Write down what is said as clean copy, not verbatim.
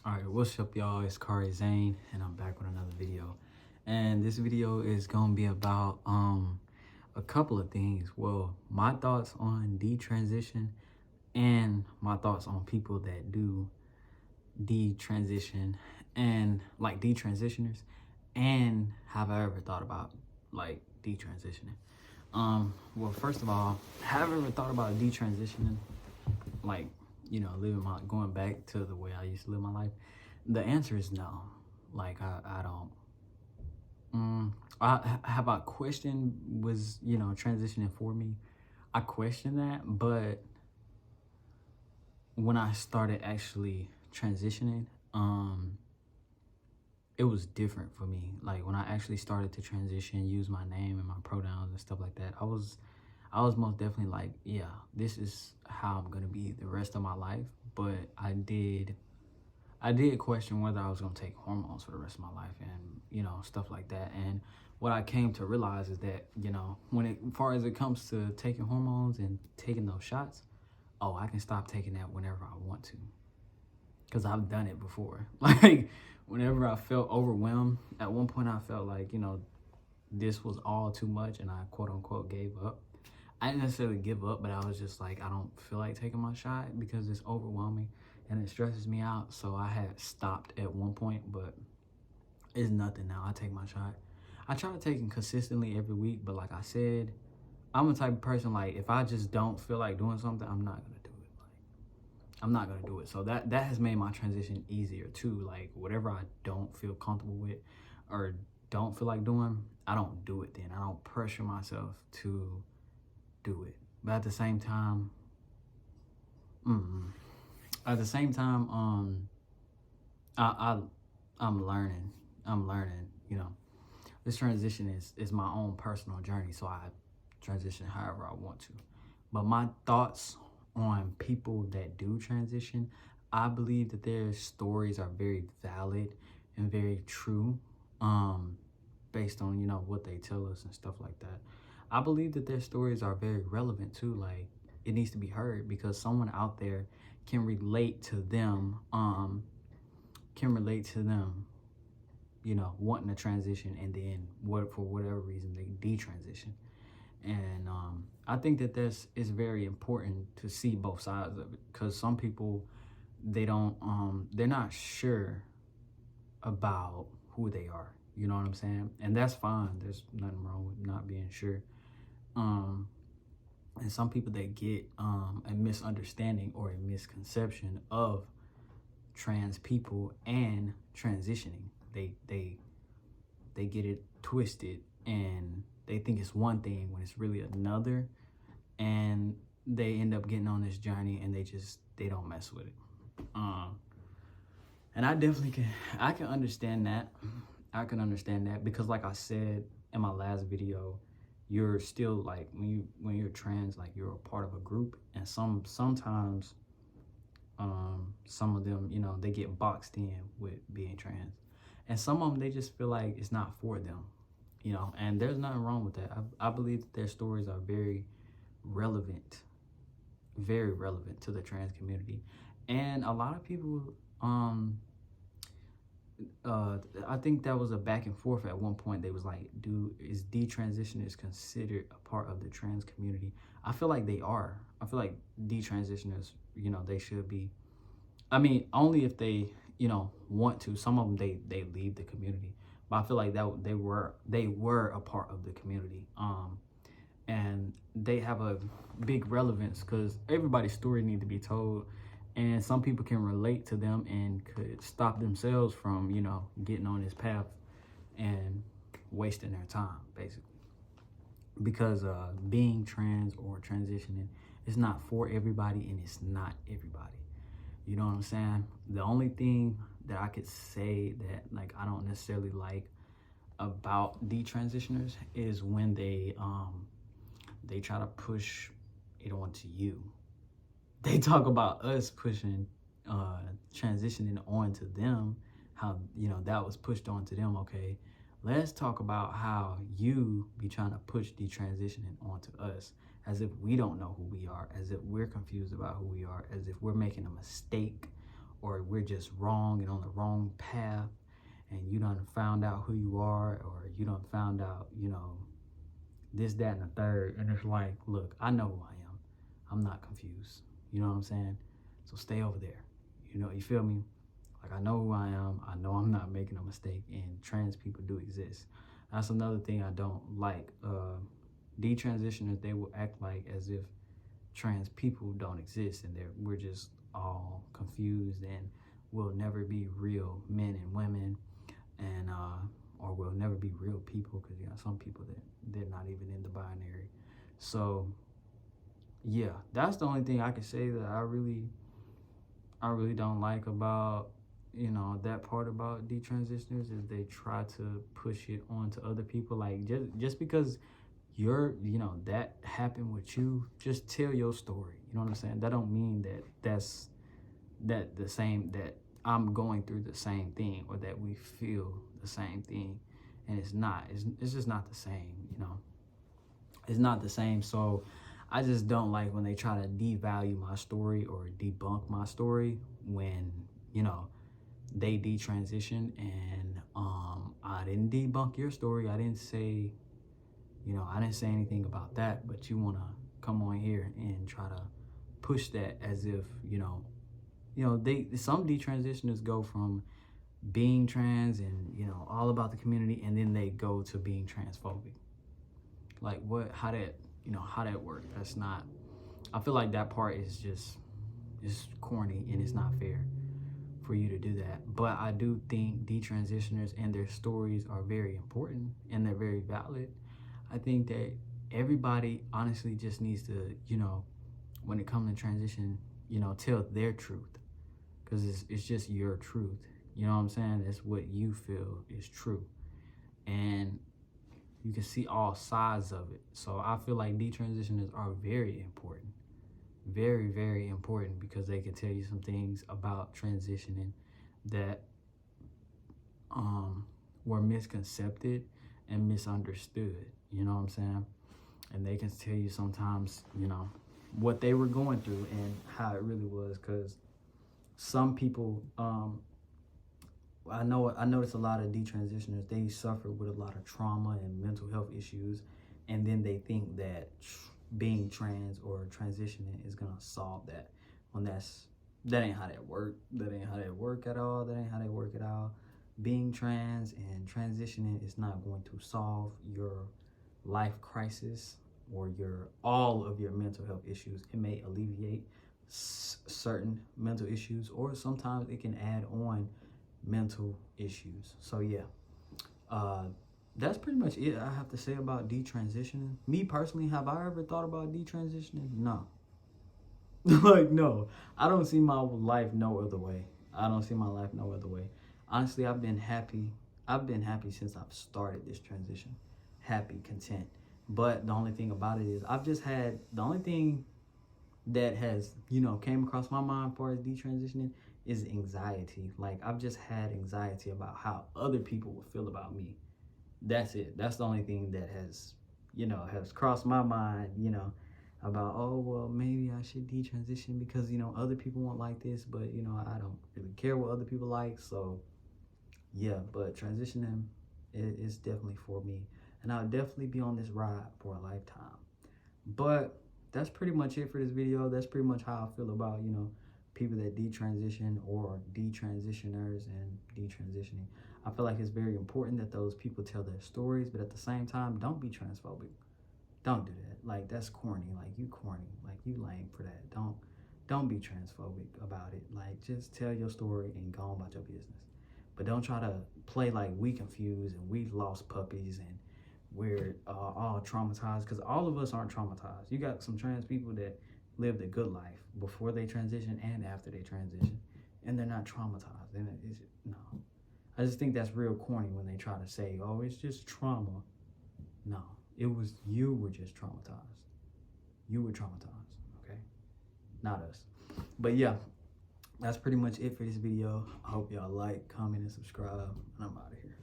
Alright, what's up y'all? It's Kari Zane and I'm back with another video. And this video is gonna be about a couple of things. Well, my thoughts on detransition and my thoughts on people that do detransition and like detransitioners, and have I ever thought about like detransitioning. Well, first of all, have I ever thought about detransitioning, like, you know, going back to the way I used to live my life? The answer is no. Like, I don't. Have I questioned, was, you know, transitioning for me? I questioned that, but when I started actually transitioning, it was different for me. Like, when I actually started to transition, use my name and my pronouns and stuff like that, I was most definitely like, yeah, this is how I'm gonna be the rest of my life. But I did question whether I was gonna take hormones for the rest of my life, and, you know, stuff like that. And what I came to realize is that, you know, as far as it comes to taking hormones and taking those shots, oh, I can stop taking that whenever I want to, because I've done it before. Like, whenever I felt overwhelmed, at one point I felt like, you know, this was all too much, and I quote unquote gave up. I didn't necessarily give up, but I was just like, I don't feel like taking my shot because it's overwhelming and it stresses me out. So I had stopped at one point, but it's nothing now. I take my shot. I try to take it consistently every week, but like I said, I'm the type of person, like, if I just don't feel like doing something, I'm not gonna do it. Like, I'm not gonna do it. So that has made my transition easier too. Like, whatever I don't feel comfortable with or don't feel like doing, I don't do it then. I don't pressure myself to do it. But at the same time, I I'm learning. You know, this transition is my own personal journey, so I transition however I want to. But my thoughts on people that do transition, I believe that their stories are very valid and very true, based on, you know, what they tell us and stuff like that. I believe that their stories are very relevant too. Like, it needs to be heard because someone out there can relate to them, you know, wanting to transition, and then for whatever reason they detransition. And I think that this is very important to see both sides of it, because some people, they're not sure about who they are. You know what I'm saying? And that's fine. There's nothing wrong with not being sure. And some people, they get a misunderstanding or a misconception of trans people and transitioning. They get it twisted, and they think it's one thing when it's really another, and they end up getting on this journey and they don't mess with it. And I can understand that. I can understand that because, like I said in my last video, you're still, like, when you're trans, like, you're a part of a group, and sometimes some of them, you know, they get boxed in with being trans, and some of them, they just feel like it's not for them, you know. And there's nothing wrong with that. I believe that their stories are very relevant to the trans community. And a lot of people, I think that was a back and forth at one point. They was like, is detransitioners considered a part of the trans community? I feel like they are. I feel like detransitioners, you know, they should be. I mean, only if they, you know, want to. Some of them, they leave the community, but I feel like that they were a part of the community. And they have a big relevance because everybody's story needs to be told, and some people can relate to them and could stop themselves from, you know, getting on this path and wasting their time, basically. Because being trans or transitioning is not for everybody, and it's not everybody. You know what I'm saying? The only thing that I could say that, like, I don't necessarily like about detransitioners is when they try to push it onto you. They talk about us pushing transitioning onto them, how, you know, that was pushed onto them. Okay, let's talk about how you be trying to push detransitioning onto us, as if we don't know who we are, as if we're confused about who we are, as if we're making a mistake, or we're just wrong and on the wrong path, and you done found out who you are, or you done found out, you know, this, that, and the third. And it's like, look, I know who I am. I'm not confused. You know what I'm saying? So stay over there. You know, you feel me? Like, I know who I am. I know I'm not making a mistake, and trans people do exist. That's another thing I don't like. Detransitioners, they will act like as if trans people don't exist, and we're just all confused, and we'll never be real men and women, and or we'll never be real people, because you got some people that they're not even in the binary. So yeah, that's the only thing I can say that I really don't like about, you know, that part about detransitioners, is they try to push it onto other people. Like, just because you know, that happened with you, just tell your story. You know what I'm saying? That don't mean that the same, that I'm going through the same thing, or that we feel the same thing. And it's not. It's just not the same, you know. It's not the same. So I just don't like when they try to devalue my story or debunk my story when, you know, they detransition. And I didn't debunk your story. I didn't say, you know, I didn't say anything about that, but you want to come on here and try to push that as if, you know, some detransitioners go from being trans and, you know, all about the community, and then they go to being transphobic. Like, how that work? That's not, I feel like that part is just, it's corny, and it's not fair for you to do that. But I do think detransitioners and their stories are very important, and they're very valid. I think that everybody honestly just needs to, you know, when it comes to transition, you know, tell their truth, because it's just your truth. You know what I'm saying? It's what you feel is true, and you can see all sides of it. So I feel like detransitioners are very important, very, very important, because they can tell you some things about transitioning that were misconcepted and misunderstood. You know what I'm saying? And they can tell you sometimes, you know, what they were going through and how it really was. Because some people, I notice a lot of detransitioners, they suffer with a lot of trauma and mental health issues, and then they think that being trans or transitioning is gonna solve that. When that ain't how that work. That ain't how that work at all. That ain't how they work at all. Being trans and transitioning is not going to solve your life crisis or all of your mental health issues. It may alleviate certain mental issues, or sometimes it can add on mental issues. So yeah, that's pretty much it I have to say about detransitioning. Me personally, have I ever thought about detransitioning? No. Like, no, I don't see my life no other way. I don't see my life no other way. Honestly, I've been happy since I've started this transition. Happy, content. But the only thing about it is, the only thing that has, you know, came across my mind as far as detransitioning is anxiety. Like, I've just had anxiety about how other people will feel about me. That's it. That's the only thing that has, you know, has crossed my mind, you know, about, oh, well, maybe I should detransition because, you know, other people won't like this, but, you know, I don't really care what other people like. So yeah, but transitioning is definitely for me, and I'll definitely be on this ride for a lifetime. But that's pretty much it for this video. That's pretty much how I feel about, you know, people that detransition or detransitioners and detransitioning. I feel like it's very important that those people tell their stories, but at the same time, don't be transphobic. Don't do that. Like, that's corny. Like, you corny. Like, you lame for that. Don't be transphobic about it. Like, just tell your story and go on about your business. But don't try to play like we confused and we lost puppies and we're all traumatized, because all of us aren't traumatized. You got some trans people that lived a good life before they transition and after they transition, and they're not traumatized. And no, I just think that's real corny when they try to say, oh, it's just trauma. No, you were just traumatized. You were traumatized, okay? Not us. But yeah, that's pretty much it for this video. I hope y'all like, comment, and subscribe, and I'm out of here.